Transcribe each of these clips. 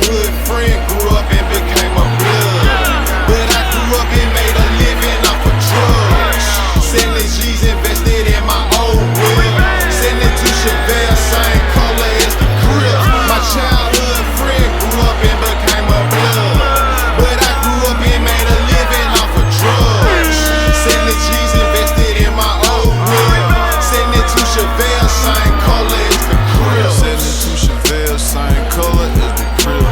childhood friend grew up and became a blood. But I grew up and made a living off of drugs. Selling G's, invested in my old whip. Sending to Chevelle, same color as the crib. My childhood friend grew up and became a blood. But I grew up and made a living off of drugs. Selling G's, invested in my old whip. Sending to Chevelle, same color as the crib. Sending to Chevelle, same color as the crib.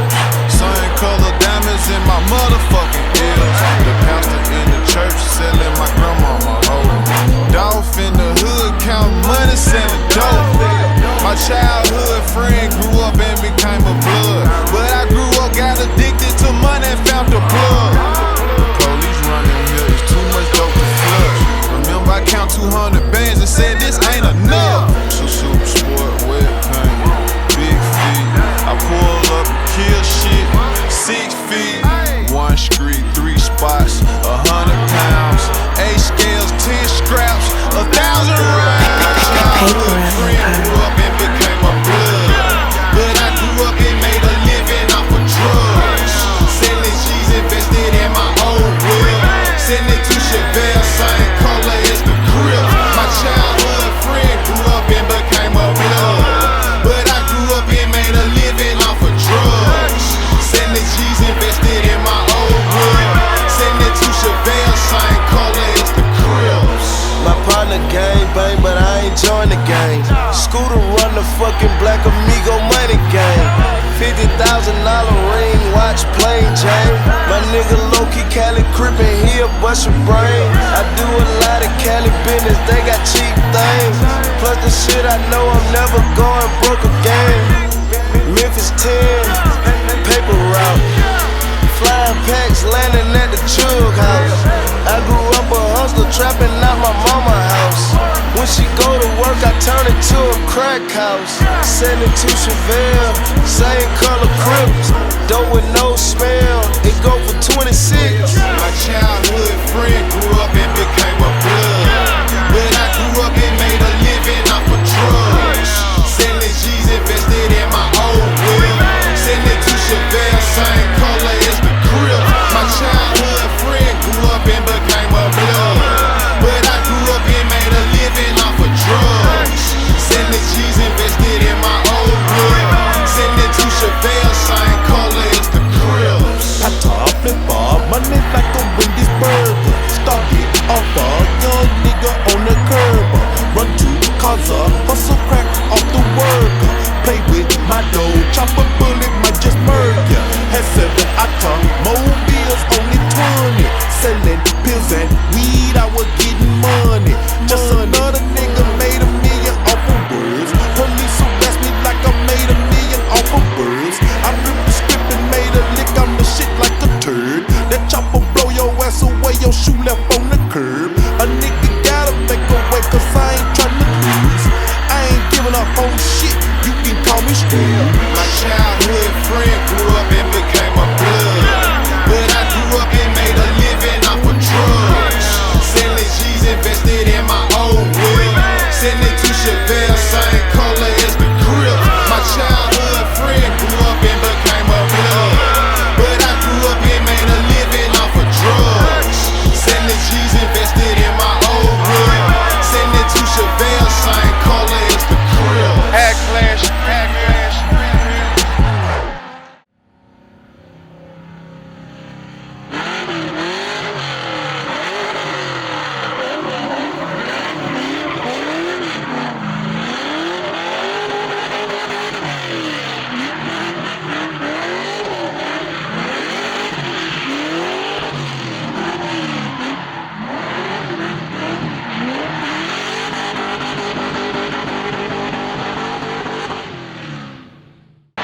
Same color diamonds in my motherfucking ears. The pastor in the church selling my grandmama hoe. Dolph in the hood counting money, selling dope. My childhood friend grew up and became a blood. But I grew up, got addicted to money and found the plug. The police running here, it's too much dope to flush. Remember I count 200 bands and said this ain't enough. Super sport, wet paint, big feet. I pull up and kill shit, 6 feet. 1 street, 3 spots, 100 pounds. 8 scales, 10 scraps, 1,000 rounds. Childhood friend grew up and became a blood. But I grew up and made a living off of drugs. Selling G's, invested in my old whip. Sending to Chevelle, same color as the crib. My childhood friend grew up and became a blood. But I grew up and made a living off of drugs. Sending G's, invested in my old whip. Sending to Chevelle, same color as the cribs. My partner gang bang, but I ain't join the gang. Scooter run the fucking Black Amigo money game. $50,000 ring, watch plain Jane. My nigga low-key Cali crippin', he a bust your brain. I do a lot of Cali business, they got cheap things. Plus the shit I know I'm never going broke again. Memphis 10, paper route. Flying packs, landing at the Chug house. I grew up a hustler, trapping out my mama house. When she go to work, I turn it to a crack house. Sending to Chevelle, same color crips. Dope with no smell, it go for 26. My childhood friend grew up and became a blood. But I grew up and made a living off of drugs. Selling G's, invested in my old whip. Sending to Chevelle, same